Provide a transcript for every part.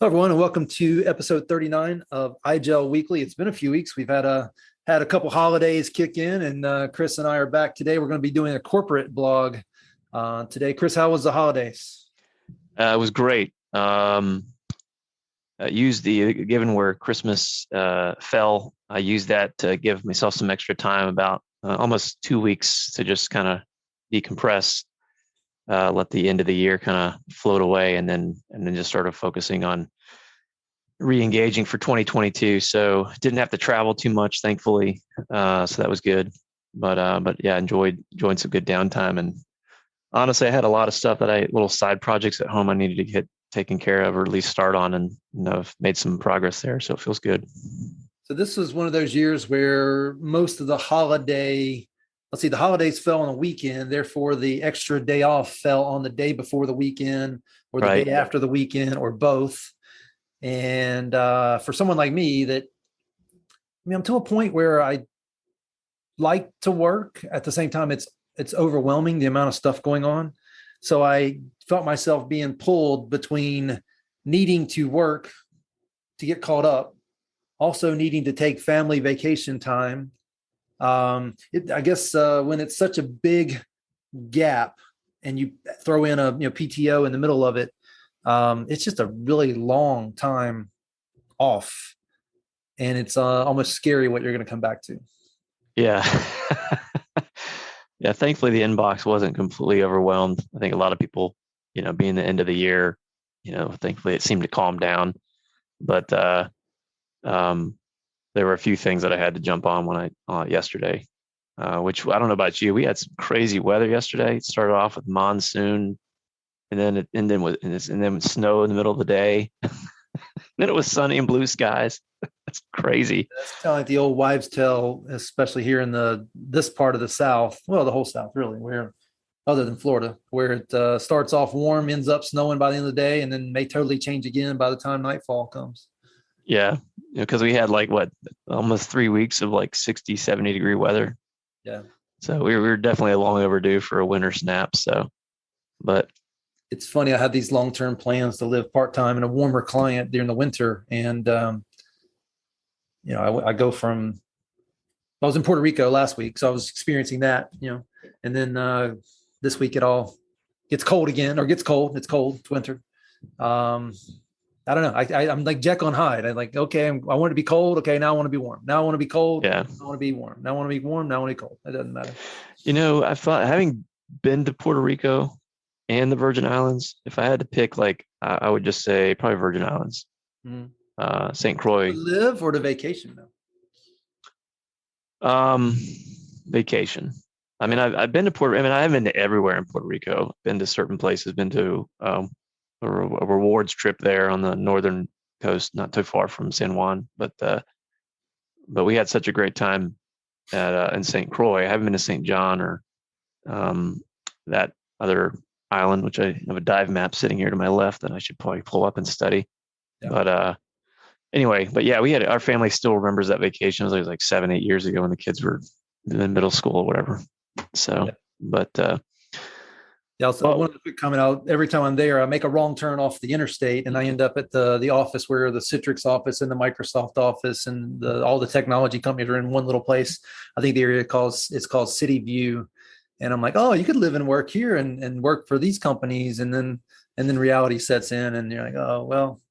Hello, everyone, and welcome to episode 39 of IGEL Weekly. It's been a few weeks. We've had a couple holidays kick in, and Chris and I are back today. We're going to be doing a corporate blog today. Chris, how was the holidays? It was great. I used given where Christmas fell, I used that to give myself some extra time, about almost 2 weeks, to just kind of decompress, let the end of the year kind of float away, and then just started focusing on re-engaging for 2022. So didn't have to travel too much, thankfully. So that was good. But yeah, enjoyed some good downtime. And honestly, I had a lot of stuff little side projects at home I needed to get taken care of, or at least start on, and I've made some progress there. So it feels good. So this was one of those years where most of the holidays fell on a weekend. Therefore, the extra day off fell on the day before the weekend or the Right. day after the weekend, or both. And for someone like me, I'm to a point where I like to work. At the same time, it's overwhelming, the amount of stuff going on. So I felt myself being pulled between needing to work to get caught up, also needing to take family vacation time. I guess when it's such a big gap and you throw in a PTO in the middle of it, it's just a really long time off, and it's almost scary what you're going to come back to. Yeah. Yeah. Thankfully, the inbox wasn't completely overwhelmed. I think a lot of people, being the end of the year, thankfully it seemed to calm down. But there were a few things that I had to jump on yesterday, which I don't know about you. We had some crazy weather yesterday. It started off with monsoon, and then snow in the middle of the day. Then it was sunny and blue skies. That's crazy. That's kind of like the old wives' tale, especially here in this part of the South. Well, the whole South, really, where other than Florida, where it starts off warm, ends up snowing by the end of the day, and then may totally change again by the time nightfall comes. Yeah, because we had almost 3 weeks of 60, 70 degree weather. Yeah. So we were definitely long overdue for a winter snap. So, but it's funny. I had these long-term plans to live part-time in a warmer climate during the winter. And, I go I was in Puerto Rico last week, so I was experiencing that, and then this week it all gets cold again, or gets cold. It's cold. It's winter. I don't know. I'm like Jekyll and Hyde. I want it to be cold. Okay. Now I want to be warm. Now I want to be cold. Yeah. I want to be warm. Now I want to be warm. Now I want to be cold. It doesn't matter. I thought, having been to Puerto Rico and the Virgin Islands, if I had to pick, I would just say probably Virgin Islands, St. Croix. To live or to vacation though? Vacation. I mean, I've been to I haven't been to everywhere in Puerto Rico. I've been to certain places. Been to a rewards trip there on the northern coast, not too far from San Juan. But we had such a great time in St. Croix. I haven't been to St. John or that other island, which I have a dive map sitting here to my left that I should probably pull up and study. Yeah. But anyway, our family still remembers that vacation. It was like 7-8 years ago when the kids were in middle school or whatever. So, yeah. But so one quick comment out. Every time I'm there, I make a wrong turn off the interstate, and I end up at the office where the Citrix office and the Microsoft office and all the technology companies are in one little place. I think the area it's called City View. And I'm like, oh, you could live and work here and work for these companies. And then reality sets in, and you're like, oh, well,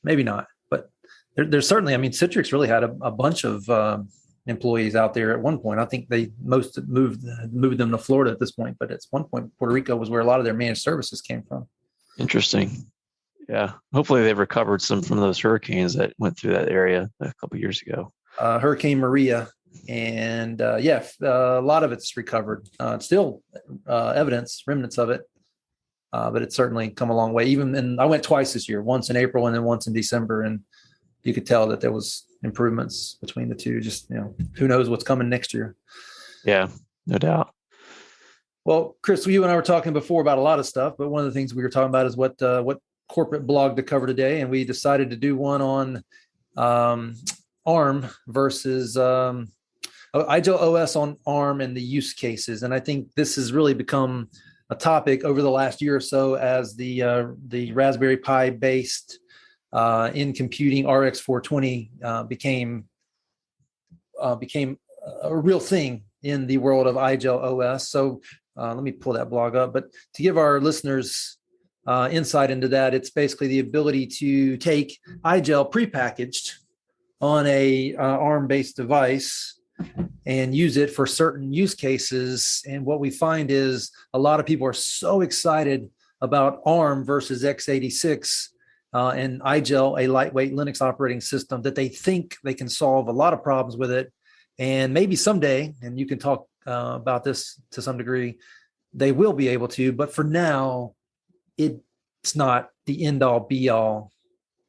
maybe not. But there's certainly, Citrix really had a bunch of employees out there at one point. I think they moved them to Florida at this point. But at one point, Puerto Rico was where a lot of their managed services came from. Interesting. Yeah. Hopefully they've recovered some from those hurricanes that went through that area a couple of years ago. Hurricane Maria. And a lot of it's recovered. Still remnants of it, but it's certainly come a long way. And I went twice this year, once in April and then once in December, and you could tell that there was improvements between the two. Just who knows what's coming next year? Yeah, no doubt. Well, Chris, you and I were talking before about a lot of stuff, but one of the things we were talking about is what corporate blog to cover today, and we decided to do one on ARM versus IGEL OS on ARM and the use cases. And I think this has really become a topic over the last year or so as the Raspberry Pi based NComputing RX420 became a real thing in the world of IGEL OS. So let me pull that blog up. But to give our listeners insight into that, it's basically the ability to take IGEL prepackaged on a ARM-based device and use it for certain use cases. And what we find is a lot of people are so excited about ARM versus x86 and IGEL, a lightweight Linux operating system, that they think they can solve a lot of problems with it. And maybe someday, and you can talk about this to some degree, they will be able to. But for now, it's not the end all be all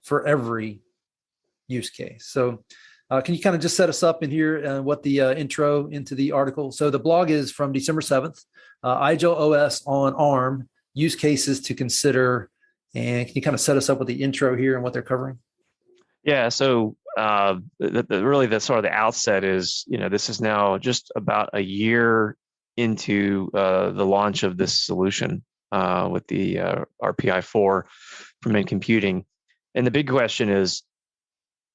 for every use case. So can you kind of just set us up in here what the intro into the article? So the blog is from December 7th, IGEL OS on ARM, use cases to consider. And can you kind of set us up with the intro here and what they're covering? Yeah. So really the sort of the outset is, this is now just about a year into the launch of this solution with the RPI4 from NComputing. And the big question is,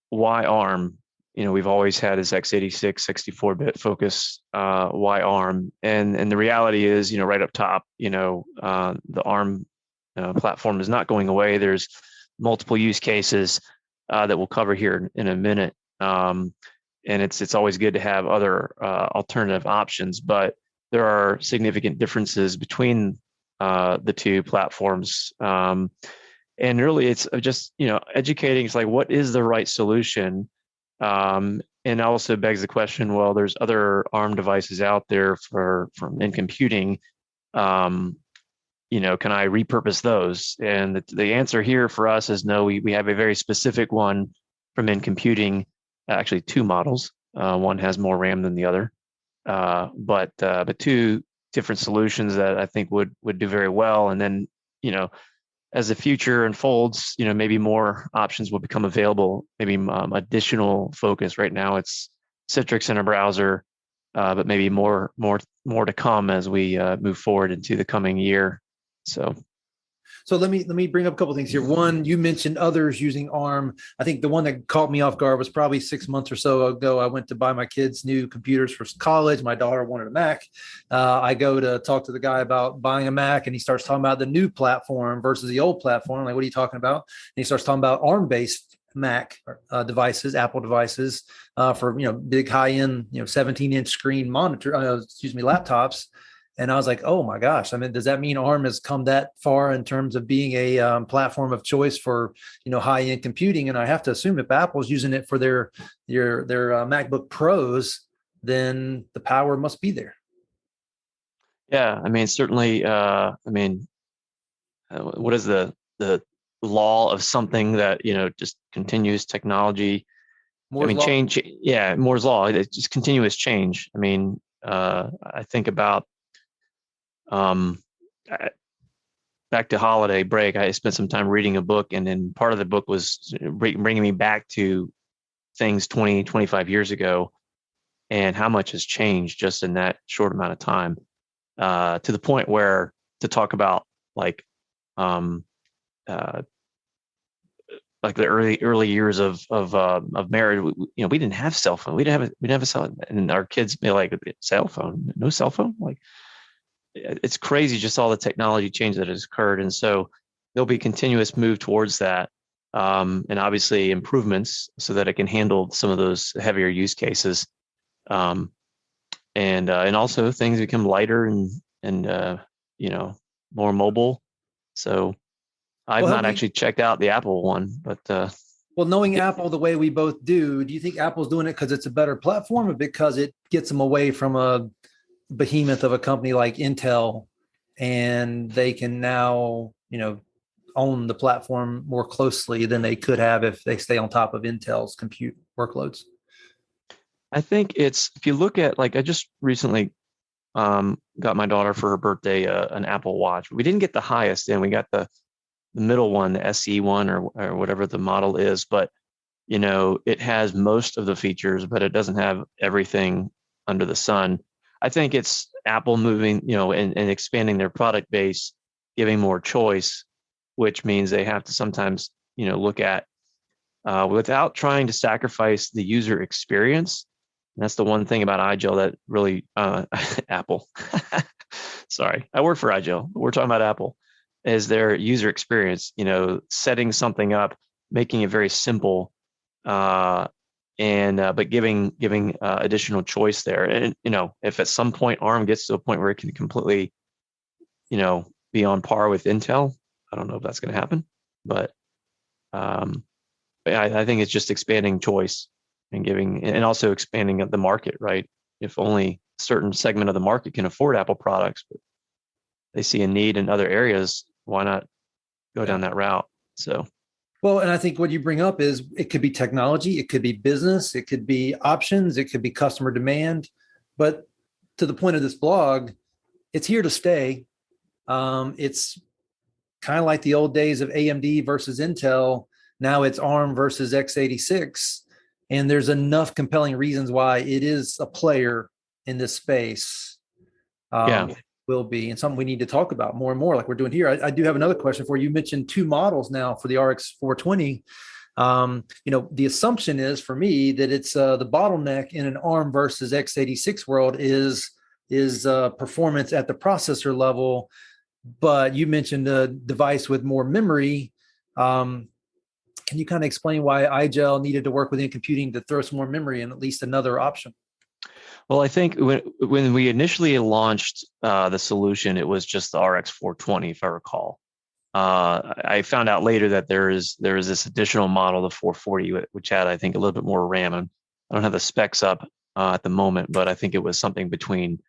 why ARM? We've always had this x86, 64-bit focus. Why ARM? And the reality is, right up top, the ARM platform is not going away. There's multiple use cases that we'll cover here in a minute. And it's always good to have other alternative options, but there are significant differences between the two platforms. And really it's just, educating. It's like, what is the right solution? And also begs the question, well, there's other ARM devices out there from NComputing. Can I repurpose those? And the answer here for us is no. We have a very specific one from NComputing, actually two models. One has more RAM than the other, but two different solutions that I think would do very well. And then, as the future unfolds, maybe more options will become available, maybe additional focus. Right now it's Citrix in a browser, but maybe more to come as we move forward into the coming year. So let me bring up a couple of things here. One, you mentioned others using ARM. I think the one that caught me off guard was probably 6 months or so ago. I went to buy my kids new computers for college. My daughter wanted a Mac. I go to talk to the guy about buying a Mac, and he starts talking about the new platform versus the old platform. I'm like, what are you talking about? And he starts talking about ARM-based Mac devices, Apple devices for big high-end 17-inch screen laptops. And I was like, oh my gosh, does that mean ARM has come that far in terms of being a platform of choice for, high-end computing? And I have to assume if Apple's using it for their MacBook Pros, then the power must be there. Yeah, certainly, what is the law of something that, just continuous technology? Moore's law? Change. Yeah, Moore's law. It's just continuous change. I think about back to holiday break, I spent some time reading a book, and then part of the book was bringing me back to things 20, 25 years ago and how much has changed just in that short amount of time, to the point where to talk about like the early years of marriage, we didn't have cell phone. We didn't have a cell phone, and our kids be like, cell phone, no cell phone. Like, it's crazy, just all the technology change that has occurred. And so there'll be continuous move towards that. And obviously improvements so that it can handle some of those heavier use cases. And also things become lighter and more mobile. So I've not actually checked out the Apple one, but well, knowing Apple the way we both do you think Apple's doing it because it's a better platform, or because it gets them away from a behemoth of a company like Intel, and they can now, own the platform more closely than they could have if they stay on top of Intel's compute workloads? I think if you look at, like, I just recently got my daughter for her birthday an Apple Watch. We didn't get the highest end. We got the middle one, the SE one, or whatever the model is. But, it has most of the features, but it doesn't have everything under the sun. I think it's Apple moving, and expanding their product base, giving more choice, which means they have to sometimes, look at without trying to sacrifice the user experience. And that's the one thing about IGEL that really Apple. Sorry, I work for IGEL. We're talking about Apple. Is their user experience? Setting something up, making it very simple, but giving additional choice there. And if at some point ARM gets to a point where it can completely, be on par with Intel, I don't know if that's going to happen, but I think it's just expanding choice and also expanding the market, right? If only a certain segment of the market can afford Apple products, but they see a need in other areas, why not go down that route? So. Well, and I think what you bring up is it could be technology, it could be business, it could be options, it could be customer demand. But to the point of this blog, it's here to stay. It's kind of like the old days of AMD versus Intel. Now it's ARM versus x86. And there's enough compelling reasons why it is a player in this space. Will be, and something we need to talk about more and more, like we're doing here. I do have another question for you. You mentioned 2 models now for the RX420. The assumption is for me that it's the bottleneck in an ARM versus x86 world is performance at the processor level. But you mentioned a device with more memory. Can you kind of explain why IGEL needed to work with NComputing to throw some more memory in, at least another option? Well, I think when we initially launched the solution, it was just the RX420, if I recall. I found out later that there is this additional model, the 440, which had, I think, a little bit more RAM. And I don't have the specs up at the moment, but I think it was something between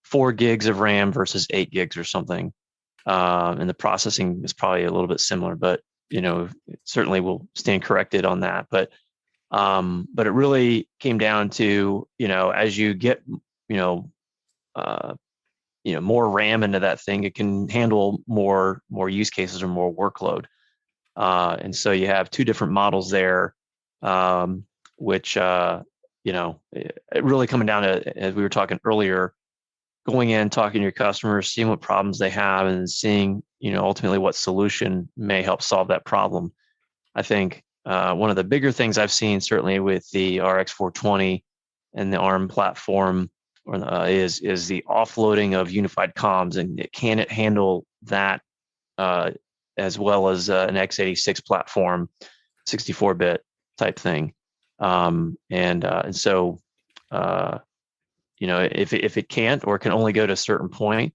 4 gigs of RAM versus 8 gigs or something. And the processing is probably a little bit similar, but certainly we'll stand corrected on that. But it really came down to, as you get, more RAM into that thing, it can handle more use cases or more workload. And so you have 2 different models there, which, it really coming down to, as we were talking earlier, going in, talking to your customers, seeing what problems they have, and seeing, ultimately what solution may help solve that problem. I think one of the bigger things I've seen, certainly with the RX420 and the ARM platform, is the offloading of unified comms, and can it handle that as well as an x86 platform, 64-bit type thing, and so if it can't or can only go to a certain point,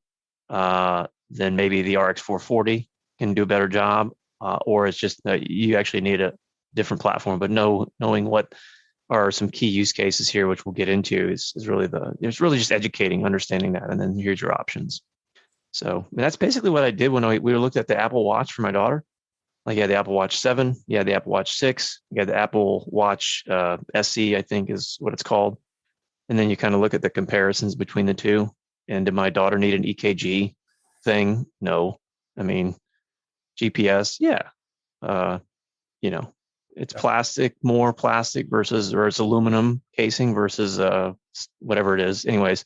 then maybe the RX440 can do a better job, or it's just you actually need a different platform. But knowing what are some key use cases here, which we'll get into, is really it's really just educating, understanding that, and then here's your options. So that's basically what I did when we looked at the Apple Watch for my daughter. Like, you had the Apple Watch 7, you had the Apple Watch 6, you had the Apple Watch SE, I think is what it's called. And then you kind of look at the comparisons between the two. And did my daughter need an EKG thing? No. I mean, GPS, yeah. It's more plastic versus, or it's aluminum casing versus whatever it is. Anyways,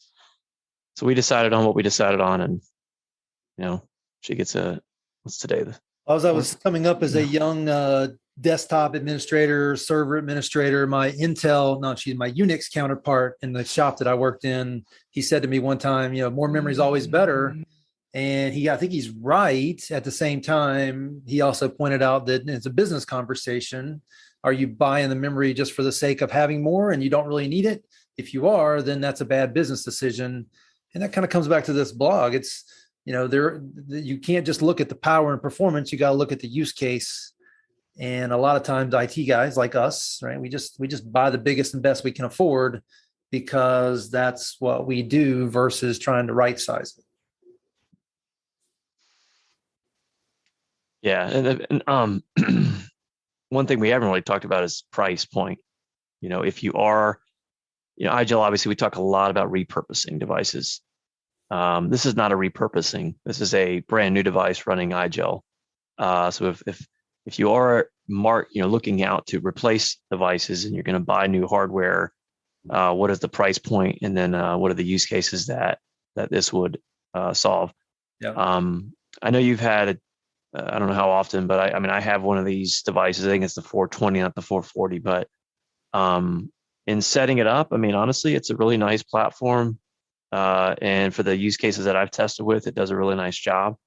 so we decided on what we decided on, and she gets what's today? I was coming up as a young desktop administrator, server administrator. My Unix counterpart in the shop that I worked in, he said to me one time, more memory is always better. And I think he's right. At the same time, he also pointed out that it's a business conversation. Are you buying the memory just for the sake of having more and you don't really need it? If you are, then that's a bad business decision. And that kind of comes back to this blog. It's, you can't just look at the power and performance. You got to look at the use case. And a lot of times IT guys like us, right, we just buy the biggest and best we can afford because that's what we do versus trying to right size it. Yeah. And one thing we haven't really talked about is price point. If you are, IGEL, obviously we talk a lot about repurposing devices. This is not a repurposing. This is a brand new device running IGEL. So if you are looking out to replace devices and you're going to buy new hardware, what is the price point, and then what are the use cases that this would solve? Yeah. I know you've had I don't know how often, but I mean, I have one of these devices. I think it's the 420, not the 440. But in setting it up, I mean, honestly, it's a really nice platform. And for the use cases that I've tested with, it does a really nice job.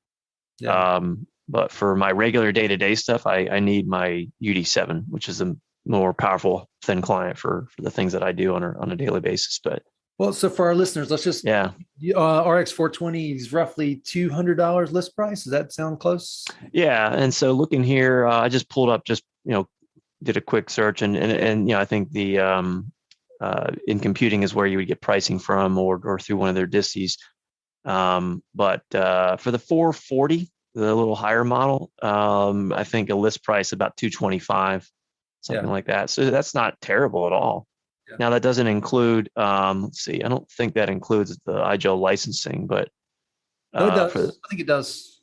Yeah. But for my regular day-to-day stuff, I need my UD7, which is a more powerful thin client for the things that I do on a daily basis. But Well, so for our listeners, let's just yeah, RX420 is roughly $200 list price. Does that sound close? yeah. And so looking here, I just pulled up, just did a quick search, and I think the in computing is where you would get pricing from, or through one of their disties. But for the 440, the little higher model, I think a list price about 225, something like that. So that's not terrible at all. Yeah. Now that doesn't include, let's see, I don't think that includes the IGEL licensing, but No, it does. I think it does.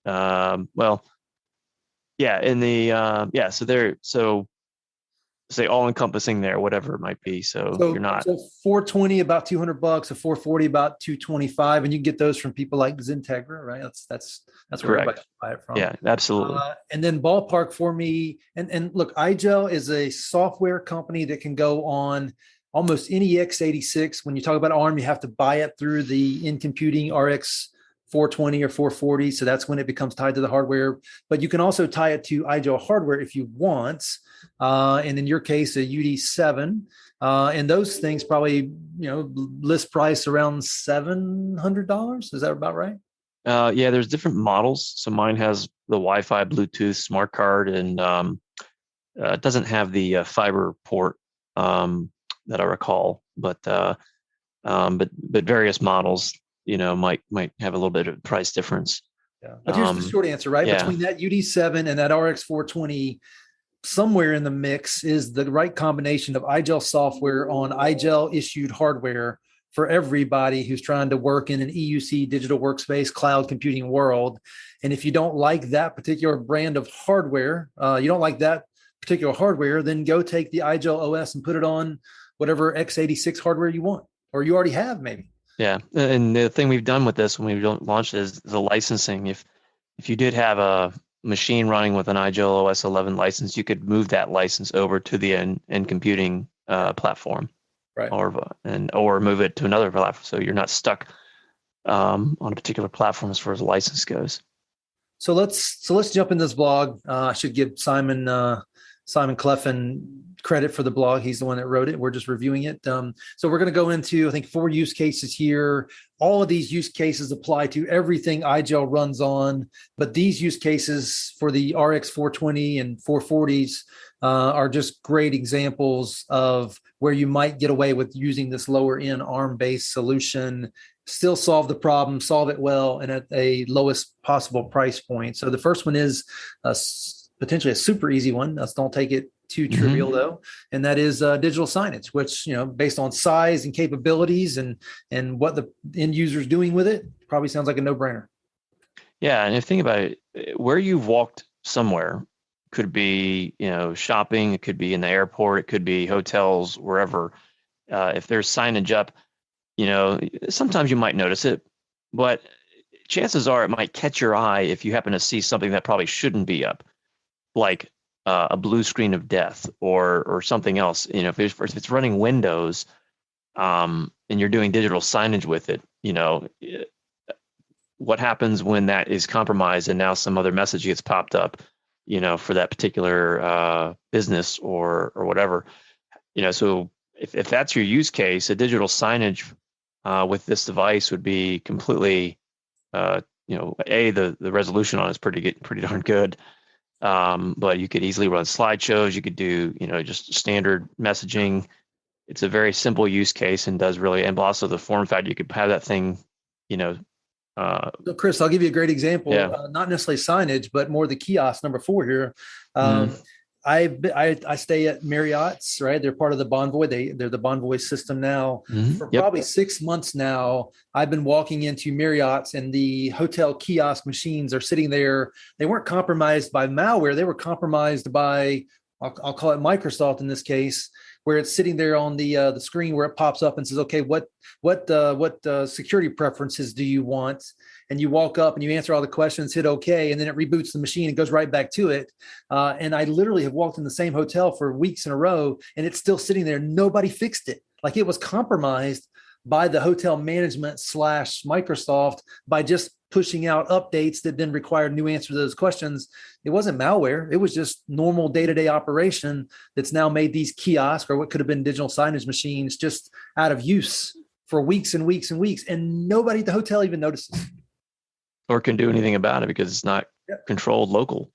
well, yeah, in the so say all encompassing there, whatever it might be. So you're not. So 420 about $200, a 440 about 225, and you can get those from people like XenTegra, right? That's where everybody Correct. buy it from. Yeah, absolutely. And then ballpark for me, and look, IGEL is a software company that can go on almost any x86. When you talk about ARM, you have to buy it through the NComputing RX420 or 440. So that's when it becomes tied to the hardware. But you can also tie it to IGEL hardware if you want. And in your case, a UD7. And those things probably, list price around $700. Is that about right? Yeah, there's different models. So mine has the Wi-Fi, Bluetooth, smart card, and it doesn't have the fiber port that I recall. But various models, might have a little bit of price difference. Yeah. But here's the short answer, right? Yeah. Between that UD7 and that RX420, somewhere in the mix is the right combination of IGEL software on IGEL issued hardware for everybody who's trying to work in an EUC digital workspace cloud computing world. And if you don't like that particular brand of hardware, you don't like that particular hardware, then go take the IGEL OS and put it on whatever x86 hardware you want, or you already have maybe. Yeah. And the thing we've done with this when we launched is the licensing. If you did have a machine running with an IGEL OS 11 license, you could move that license over to the NComputing platform, right? Or move it to another platform, so you're not stuck on a particular platform as far as the license goes. So let's jump in this blog. I should give Simon Clephan credit for the blog. He's the one that wrote it. We're just reviewing it. So we're going to go into, I think, 4 use cases here. All of these use cases apply to everything IGEL runs on, but these use cases for the RX420 and 440s are just great examples of where you might get away with using this lower end ARM-based solution, still solve the problem, solve it well, and at a lowest possible price point. So the first one is potentially a super easy one. Let's don't take it too trivial though. And that is digital signage, which, based on size and capabilities and what the end user is doing with it, probably sounds like a no-brainer. Yeah. And if you think about it, where you've walked somewhere could be, shopping, it could be in the airport, it could be hotels, wherever. If there's signage up, sometimes you might notice it, but chances are it might catch your eye if you happen to see something that probably shouldn't be up, like a blue screen of death or something else. If it's running Windows, and you're doing digital signage with it, what happens when that is compromised and now some other message gets popped up, for that particular business or whatever. So if that's your use case, a digital signage with this device would be completely, the resolution on it is pretty darn good. But you could easily run slideshows. You could do, just standard messaging. It's a very simple use case and does really, and also the form factor, you could have that thing, So Chris, I'll give you a great example. Yeah. Not necessarily signage, but more the kiosk number 4 here. I stay at Marriott's, right? They're part of the Bonvoy. They're the Bonvoy system now. For probably 6 months now, I've been walking into Marriott's and the hotel kiosk machines are sitting there. They weren't compromised by malware. They were compromised by, I'll call it Microsoft in this case, where it's sitting there on the screen where it pops up and says, okay, what security preferences do you want? and you walk up and you answer all the questions, hit OK, and then it reboots the machine and goes right back to it. And I literally have walked in the same hotel for weeks in a row, and it's still sitting there. Nobody fixed it. Like, it was compromised by the hotel management / Microsoft by just pushing out updates that then required new answers to those questions. It wasn't malware. It was just normal day-to-day operation that's now made these kiosks, or what could have been digital signage machines, just out of use for weeks and weeks and weeks. And nobody at the hotel even notices. Or can do anything about it because it's not controlled locally.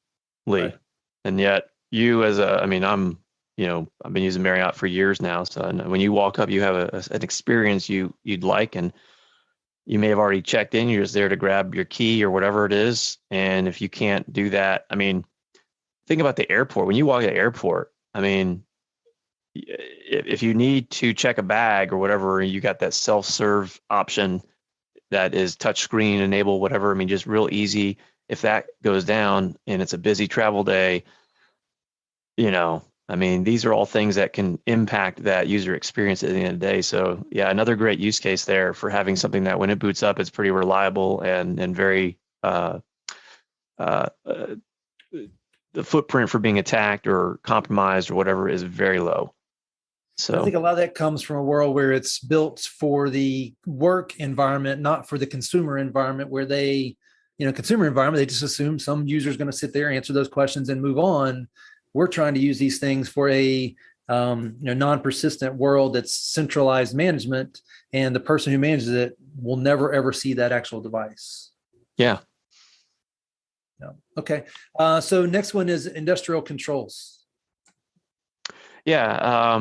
Right. And yet you I've been using Marriott for years now. So when you walk up, you have an experience you'd like, and you may have already checked in. You're just there to grab your key or whatever it is. And if you can't do that, think about the airport. When you walk at the airport, if you need to check a bag or whatever, you got that self-serve option that is touchscreen enabled, whatever. Just real easy. If that goes down and it's a busy travel day, these are all things that can impact that user experience at the end of the day. So yeah, another great use case there for having something that when it boots up, it's pretty reliable and very, the footprint for being attacked or compromised or whatever is very low. So I think a lot of that comes from a world where it's built for the work environment, not for the consumer environment, where consumer environment, they just assume some user is going to sit there, answer those questions and move on. We're trying to use these things for a non-persistent world that's centralized management, and the person who manages it will never, ever see that actual device. Yeah. Okay. So next one is industrial controls. Yeah.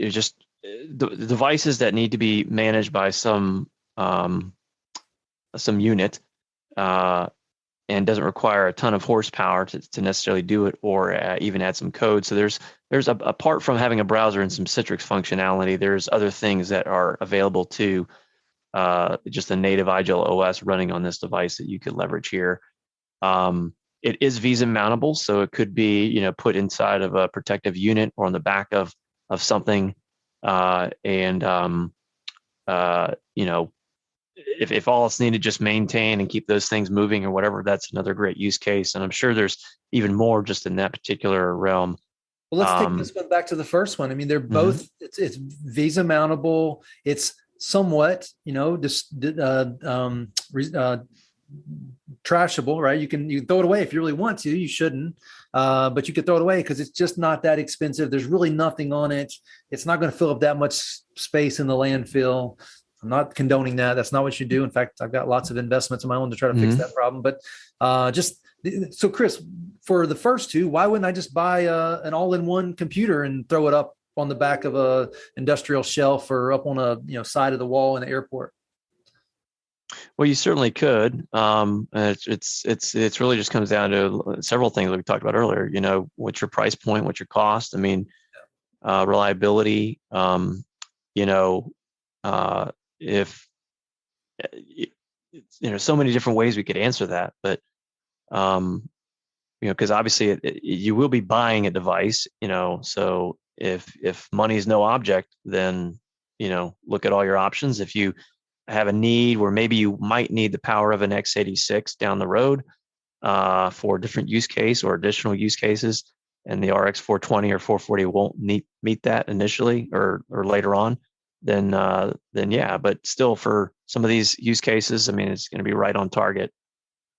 Just the devices that need to be managed by some unit, and doesn't require a ton of horsepower to necessarily do it, or even add some code. So there's apart from having a browser and some Citrix functionality, there's other things that are available to just the native IGEL OS running on this device that you could leverage here. It is Visa mountable, so it could be put inside of a protective unit or on the back of something, if all it's needed, just maintain and keep those things moving or whatever, that's another great use case. And I'm sure there's even more just in that particular realm. Well, let's take this one back to the first one. They're both, it's Visa mountable. It's somewhat, trashable, right? You can throw it away if you really want to. You shouldn't, but you could throw it away because it's just not that expensive. There's really nothing on it. It's not going to fill up that much space in the landfill. I'm not condoning that. That's not what you do. In fact, I've got lots of investments of my own to try to fix that problem. But so Chris, for the first two, why wouldn't I just buy an all-in-one computer and throw it up on the back of a industrial shelf or up on a side of the wall in the airport? Well, you certainly could. It's really just comes down to several things that we talked about earlier. What's your price point? What's your cost? Reliability. If so many different ways we could answer that, but because obviously you will be buying a device. So if money is no object, then look at all your options. If you have a need where maybe you might need the power of an x86 down the road for a different use case or additional use cases, and the RX420 or 440 won't meet that initially or later on, then yeah. But still, for some of these use cases, it's going to be right on target.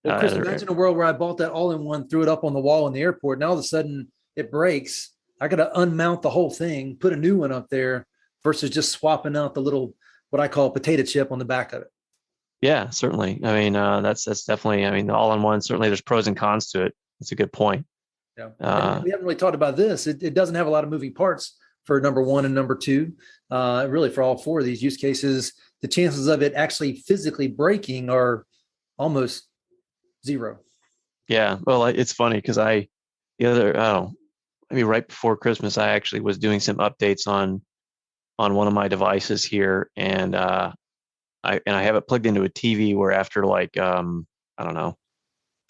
Well, Chris, imagine a world where I bought that all-in-one, threw it up on the wall in the airport, and all of a sudden it breaks. I got to unmount the whole thing, put a new one up there, versus just swapping out the little, what I call potato chip on the back of it. Yeah, certainly. That's definitely, the all-in-one, certainly there's pros and cons to it. It's a good point. Yeah. We haven't really talked about this. It doesn't have a lot of moving parts for number one and number two. Really, for all four of these use cases, the chances of it actually physically breaking are almost zero. Yeah. Well, it's funny because right before Christmas, I actually was doing some updates on one of my devices here, and I have it plugged into a TV where after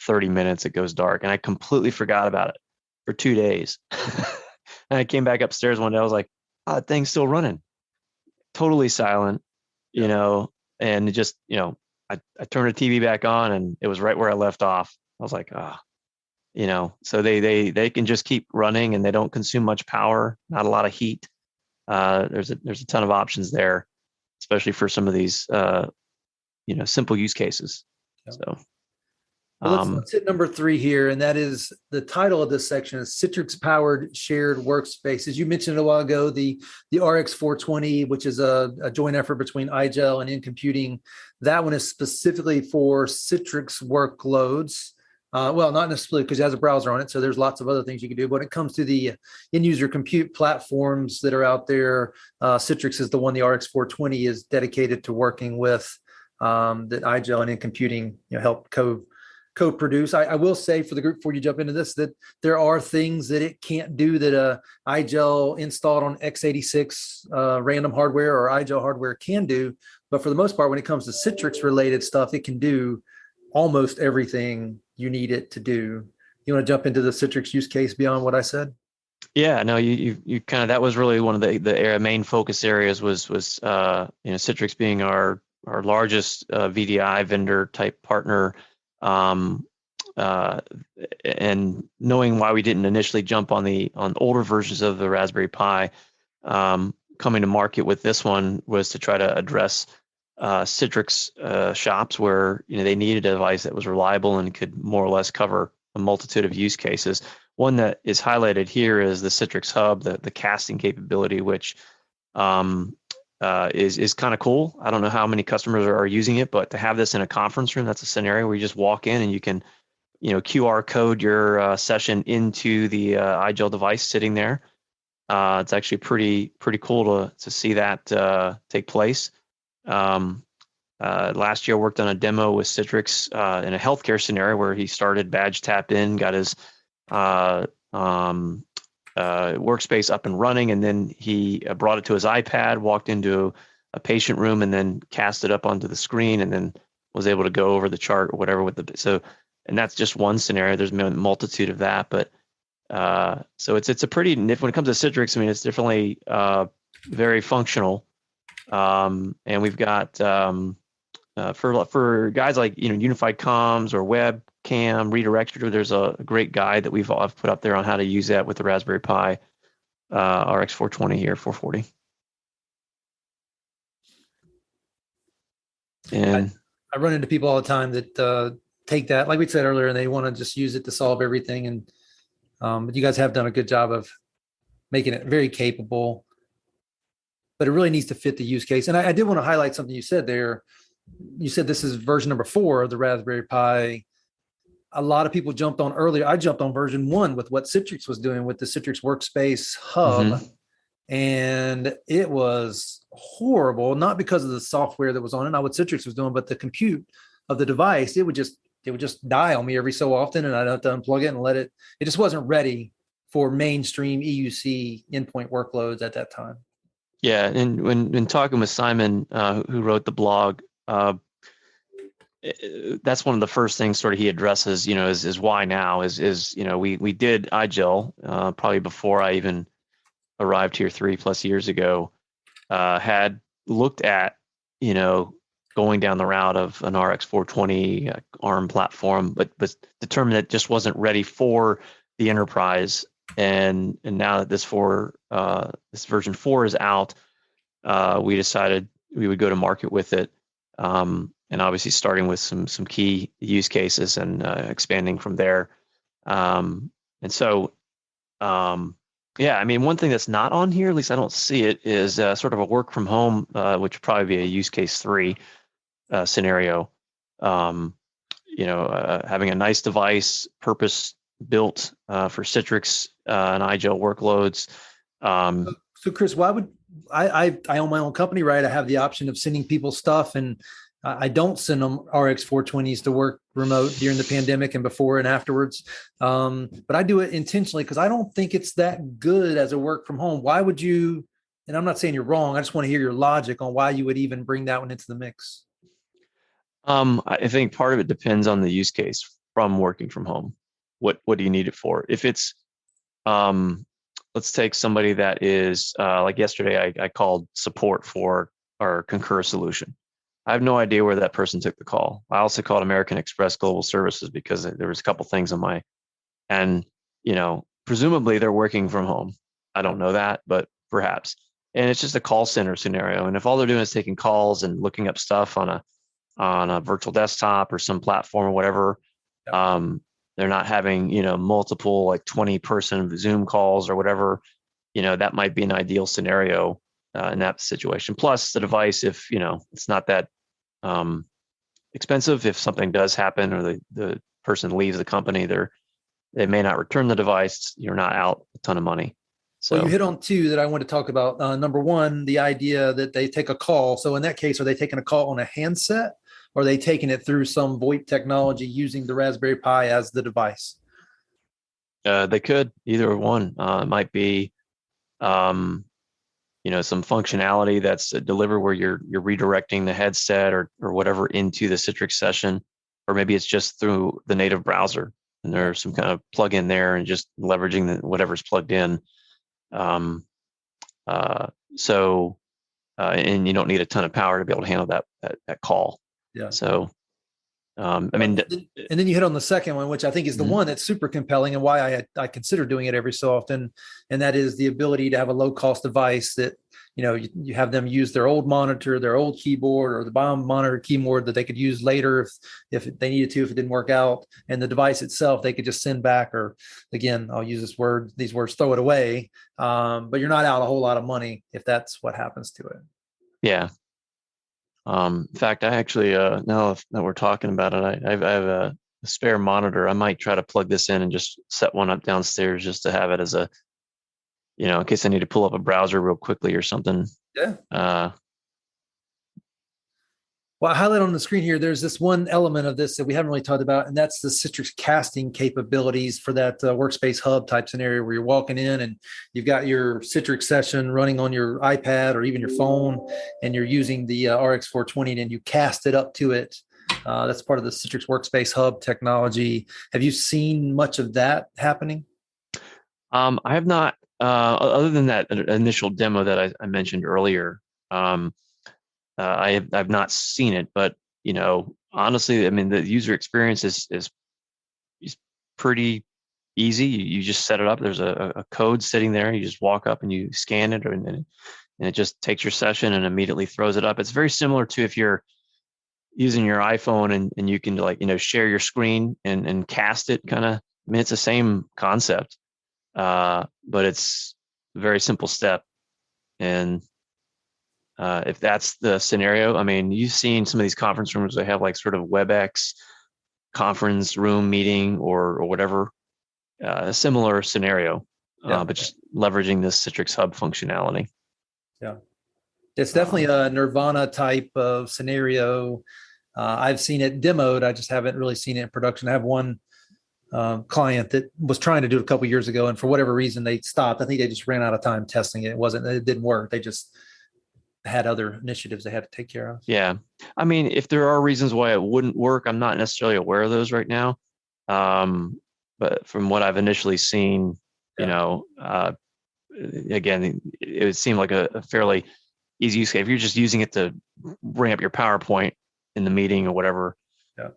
30 minutes it goes dark, and I completely forgot about it for 2 days. And I came back upstairs one day, I was like, oh, that thing's still running, totally silent, and it just, I turned the TV back on and it was right where I left off. I was like, so they can just keep running and they don't consume much power, not a lot of heat. There's a ton of options there, especially for some of these, simple use cases. Yeah. So. Well, let's hit number 3 here, and that is the title of this section is Citrix-powered shared workspace. As you mentioned a while ago, the RX420, which is a joint effort between IGEL and NComputing, that one is specifically for Citrix workloads. Well, not necessarily because it has a browser on it, so there's lots of other things you can do. But when it comes to the end-user compute platforms that are out there, Citrix is the one the RX420 is dedicated to working with, that IGEL and NComputing help co-produce. I will say for the group before you jump into this that there are things that it can't do that IGEL installed on x86 random hardware or IGEL hardware can do. But for the most part, when it comes to Citrix related stuff, it can do almost everything you need it to do. You want to jump into the Citrix use case beyond what I said? Yeah, no, you kind of, that was really one of the main focus areas was Citrix being our largest VDI vendor type partner. And knowing why we didn't initially jump on older versions of the Raspberry Pi, coming to market with this one was to try to address Citrix shops where they needed a device that was reliable and could more or less cover a multitude of use cases. One that is highlighted here is the Citrix Hub, the casting capability, which is kind of cool. I don't know how many customers are using it, but to have this in a conference room, that's a scenario where you just walk in and you can, QR code your session into the IGEL device sitting there. It's actually pretty cool to see that take place. Last year, I worked on a demo with Citrix in a healthcare scenario where he started badge tapped in, got his workspace up and running, and then he brought it to his iPad, walked into a patient room, and then cast it up onto the screen, and then was able to go over the chart or whatever and that's just one scenario. There's a multitude of that, but so it's a pretty, when it comes to Citrix, I mean, it's definitely very functional, and we've got for guys like Unified Comms or Webcam Redirector, there's a great guide that I've put up there on how to use that with the Raspberry Pi RX420 here, 440. And I run into people all the time that take that, like we said earlier, and they want to just use it to solve everything. And but you guys have done a good job of making it very capable, but it really needs to fit the use case. And I did want to highlight something you said there. You said this is version number 4 of the Raspberry Pi. A lot of people jumped on earlier. I jumped on version 1 with what Citrix was doing with the Citrix Workspace Hub. Mm-hmm. And it was horrible, not because of the software that was on it, not what Citrix was doing, but the compute of the device. It would just die on me every so often, and I'd have to unplug it and let it. It just wasn't ready for mainstream EUC endpoint workloads at that time. Yeah, and when talking with Simon, who wrote the blog, that's one of the first things sort of he addresses. Is why now is we did IGEL probably before I even arrived here 3+ years ago. Had looked at going down the route of an RX420 ARM platform, but determined that it just wasn't ready for the enterprise. And now that this version 4 is out, we decided we would go to market with it, and obviously starting with some key use cases and expanding from there. And so, yeah, I mean, one thing that's not on here, at least I don't see it, is sort of a work from home, which would probably be a use case 3 scenario. Having a nice device, purpose built for Citrix and IGEL workloads. So Chris, why would I own my own company, right? I have the option of sending people stuff, and I don't send them RX420s to work remote during the pandemic and before and afterwards. But I do it intentionally because I don't think it's that good as a work from home. Why would you, and I'm not saying you're wrong, I just want to hear your logic on why you would even bring that one into the mix. I think part of it depends on the use case from working from home. What do you need it for? If it's, let's take somebody that is like yesterday, I called support for our Concur solution. I have no idea where that person took the call. I also called American Express Global Services because there was a couple things on my, and presumably they're working from home. I don't know that, but perhaps. And it's just a call center scenario. And if all they're doing is taking calls and looking up stuff on a virtual desktop or some platform or whatever, they're not having multiple like 20-person Zoom calls or whatever. That might be an ideal scenario in that situation. Plus the device, if it's not that expensive, if something does happen or the person leaves the company, they may not return the device. You're not out a ton of money. So you hit on two that I want to talk about. Number one, the idea that they take a call. So in that case, are they taking a call on a handset, or are they taking it through some VoIP technology using the Raspberry Pi as the device? They could, either one. It might be some functionality that's delivered where you're redirecting the headset or whatever into the Citrix session, or maybe it's just through the native browser and there's some kind of plug-in there and just leveraging whatever's plugged in. And you don't need a ton of power to be able to handle that call. Yeah. So, and then you hit on the second one, which I think is the one that's super compelling and why I consider doing it every so often. And that is the ability to have a low cost device that, you have them use their old monitor, their old keyboard, or the bottom monitor keyboard that they could use later if they needed to, if it didn't work out. And the device itself, they could just send back, or again, I'll use these words, throw it away. But you're not out a whole lot of money if that's what happens to it. Yeah. In fact, I actually, now that we're talking about it, I have a spare monitor. I might try to plug this in and just set one up downstairs just to have it as a, in case I need to pull up a browser real quickly or something. Yeah. Well, I highlight on the screen here, there's this one element of this that we haven't really talked about, and that's the Citrix casting capabilities for that workspace hub type scenario where you're walking in and you've got your Citrix session running on your iPad or even your phone, and you're using the RX420 and you cast it up to it. That's part of the Citrix workspace hub technology. Have you seen much of that happening? I have not, other than that initial demo that I mentioned earlier. I've not seen it, but honestly, I mean, the user experience is pretty easy. You just set it up. There's a code sitting there. You just walk up and you scan it, and it just takes your session and immediately throws it up. It's very similar to if you're using your iPhone and you can share your screen and cast it. Kind of, I mean, it's the same concept, but it's a very simple step. And if that's the scenario, I mean, you've seen some of these conference rooms, they have like sort of WebEx conference room meeting or whatever, a similar scenario, but just leveraging this Citrix Hub functionality. Yeah, it's definitely a Nirvana type of scenario. I've seen it demoed. I just haven't really seen it in production. I have one client that was trying to do it a couple of years ago, and for whatever reason, they stopped. I think they just ran out of time testing it. It didn't work. They just had other initiatives they had to take care of. Yeah. I mean, if there are reasons why it wouldn't work, I'm not necessarily aware of those right now. But from what I've initially seen, again, it would seem like a fairly easy use case. If you're just using it to bring up your PowerPoint in the meeting or whatever. Yeah.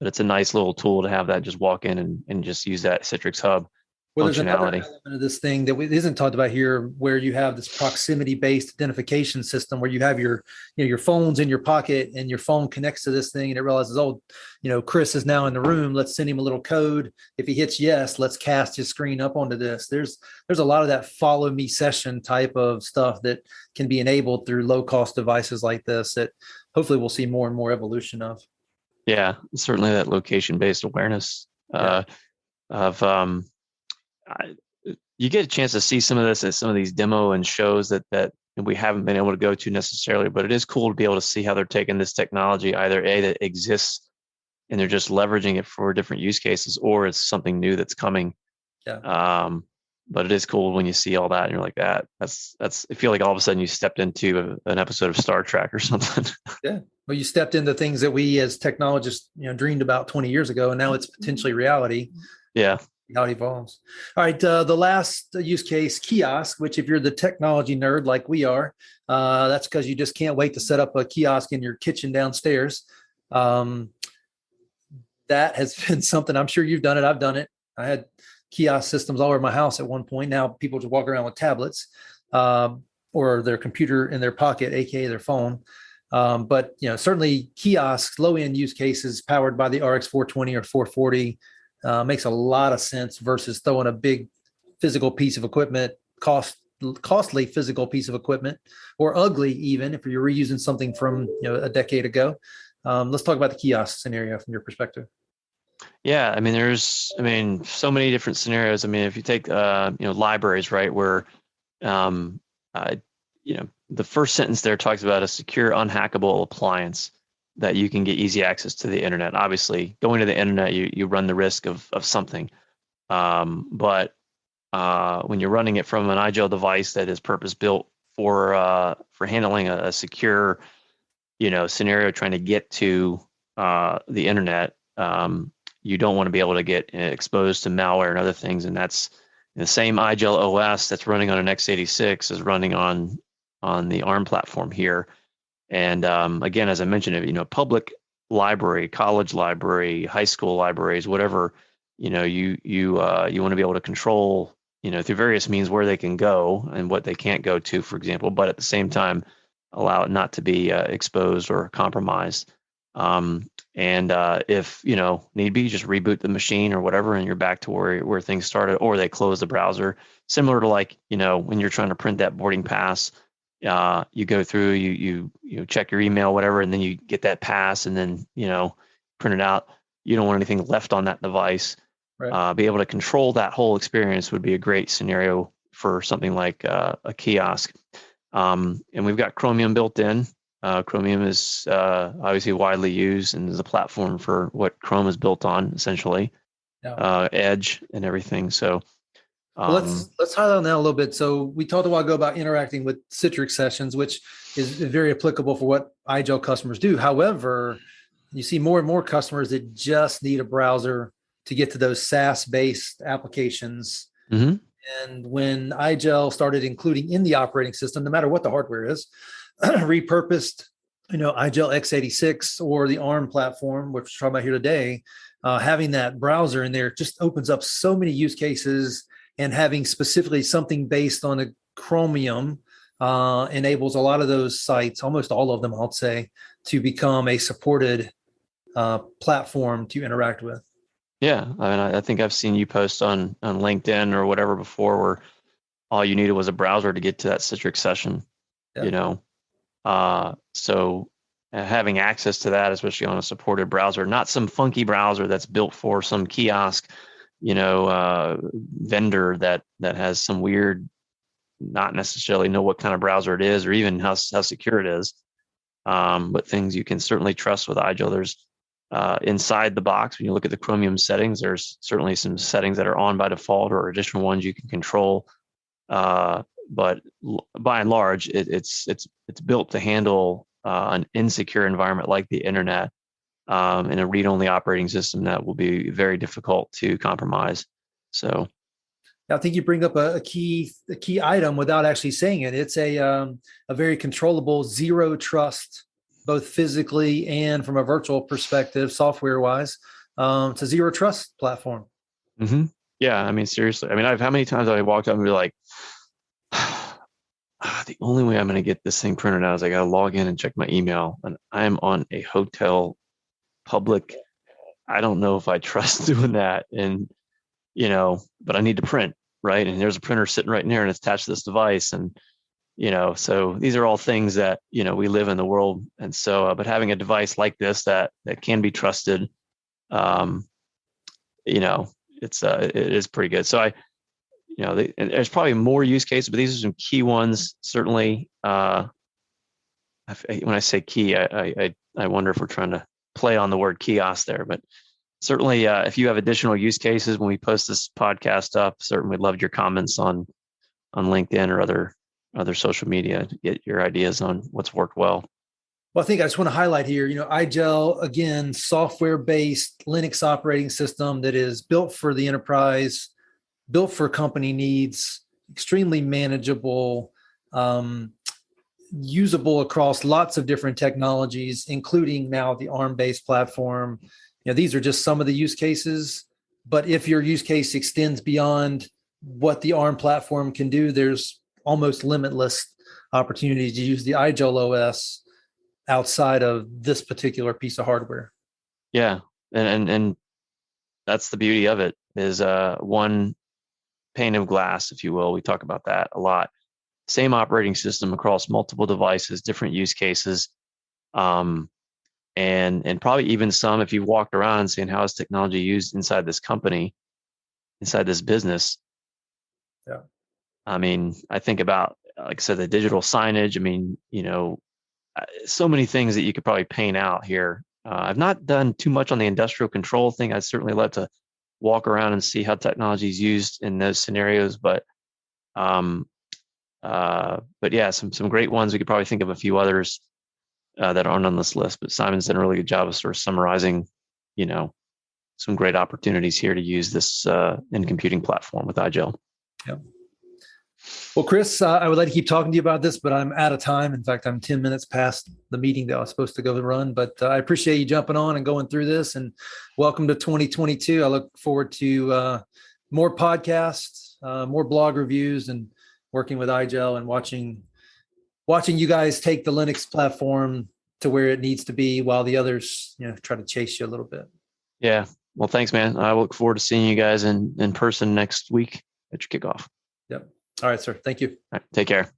But it's a nice little tool to have that just walk in and just use that Citrix Hub Well, functionality. there's another element of this thing that isn't talked about here, where you have this proximity-based identification system, where you have your phone's in your pocket, and your phone connects to this thing, and it realizes, Chris is now in the room. Let's send him a little code. If he hits yes, let's cast his screen up onto this. There's a lot of that follow me session type of stuff that can be enabled through low-cost devices like this that hopefully we'll see more and more evolution of. Yeah, certainly that location-based awareness you get a chance to see some of this at some of these demo and shows that we haven't been able to go to necessarily, but it is cool to be able to see how they're taking this technology, either that exists and they're just leveraging it for different use cases, or it's something new that's coming. Yeah. But it is cool when you see all that and you're like, that's I feel like all of a sudden you stepped into an episode of Star Trek or something. Yeah. Well, you stepped into things that we as technologists, dreamed about 20 years ago, and now it's potentially reality. Yeah. How it evolves. All right. The last use case, kiosk, which if you're the technology nerd like we are, that's because you just can't wait to set up a kiosk in your kitchen downstairs. Um, that has been something. I'm sure you've done it. I've done it. I had kiosk systems all over my house at one point. Now people just walk around with tablets or their computer in their pocket, aka their phone. But certainly kiosks, low end use cases powered by the RX420 or 440 makes a lot of sense versus throwing a big physical piece of equipment, costly physical piece of equipment, or ugly even if you're reusing something from a decade ago. Let's talk about the kiosk scenario from your perspective. Yeah, I mean, there's so many different scenarios. I mean, if you take libraries, right, where uh, the first sentence there talks about a secure, unhackable appliance that you can get easy access to the internet. Obviously, going to the internet, you run the risk of something. But when you're running it from an IGEL device that is purpose built for handling a secure, scenario, trying to get to the internet, you don't want to be able to get exposed to malware and other things. And that's the same IGEL OS that's running on an x86 is running on the ARM platform here. And again, as I mentioned, public library, college library, high school libraries, whatever, you want to be able to control, through various means where they can go and what they can't go to, for example, but at the same time, allow it not to be exposed or compromised. And if need be, just reboot the machine or whatever, and you're back to where things started, or they close the browser. Similar to when you're trying to print that boarding pass. You go through, you check your email, whatever, and then you get that pass and then, print it out. You don't want anything left on that device. Right. Be able to control that whole experience would be a great scenario for something like a kiosk. And we've got Chromium built in. Chromium is obviously widely used and is a platform for what Chrome is built on, essentially. Yeah. Edge and everything. So let's highlight on that a little bit. So we talked a while ago about interacting with Citrix sessions, which is very applicable for what IGEL customers do. However, you see more and more customers that just need a browser to get to those SaaS-based applications. Mm-hmm. And when IGEL started including in the operating system, no matter what the hardware is, repurposed, IGEL x86 or the ARM platform, which we're talking about here today, having that browser in there just opens up so many use cases. And having specifically something based on a Chromium enables a lot of those sites, almost all of them, I'll say, to become a supported platform to interact with. Yeah, I mean, I think I've seen you post on LinkedIn or whatever before, where all you needed was a browser to get to that Citrix session. Yeah. So having access to that, especially on a supported browser, not some funky browser that's built for some kiosk, vendor that has some weird, not necessarily know what kind of browser it is or even how secure it is. But things you can certainly trust with IGEL. There's inside the box, when you look at the Chromium settings, there's certainly some settings that are on by default or additional ones you can control. But by and large, it's built to handle an insecure environment like the internet. In a read-only operating system that will be very difficult to compromise. So, I think you bring up a key item without actually saying it. It's a very controllable, zero trust, both physically and from a virtual perspective, software-wise. It's a zero trust platform. Mm-hmm. Yeah, I mean, seriously. I mean, how many times have I walked up and be like, the only way I'm going to get this thing printed out is I got to log in and check my email, and I'm on a hotel public. I don't know if I trust doing that, and but I need to print, right? And there's a printer sitting right in there and it's attached to this device, and so these are all things that we live in the world. And so but having a device like this that can be trusted, it is pretty good. So there's probably more use cases, but these are some key ones certainly. When I say key, I wonder if we're trying to play on the word kiosk there, but certainly if you have additional use cases when we post this podcast up, certainly loved your comments on LinkedIn or other social media to get your ideas on what's worked well. Well, I think I just want to highlight here, IGEL, again, software-based Linux operating system that is built for the enterprise, built for company needs, extremely manageable, usable across lots of different technologies, including now the ARM-based platform. These are just some of the use cases, but if your use case extends beyond what the ARM platform can do, there's almost limitless opportunities to use the IGEL OS outside of this particular piece of hardware. Yeah. And that's the beauty of it, is one pane of glass, if you will. We talk about that a lot. Same operating system across multiple devices, different use cases. And probably even some, if you walked around seeing how is technology used inside this company, inside this business. Yeah. I mean, I think about, like I said, the digital signage. I mean, so many things that you could probably paint out here. I've not done too much on the industrial control thing. I'd certainly love to walk around and see how technology is used in those scenarios. But yeah, some great ones. We could probably think of a few others that aren't on this list. But Simon's done a really good job of sort of summarizing, some great opportunities here to use this NComputing platform with IGEL. Yeah. Well, Chris, I would like to keep talking to you about this, but I'm out of time. In fact, I'm 10 minutes past the meeting that I was supposed to go run. But I appreciate you jumping on and going through this. And welcome to 2022. I look forward to more podcasts, more blog reviews, and working with IGEL and watching you guys take the Linux platform to where it needs to be, while the others, try to chase you a little bit. Yeah. Well, thanks, man. I look forward to seeing you guys in person next week at your kickoff. Yep. All right, sir. Thank you. All right, take care.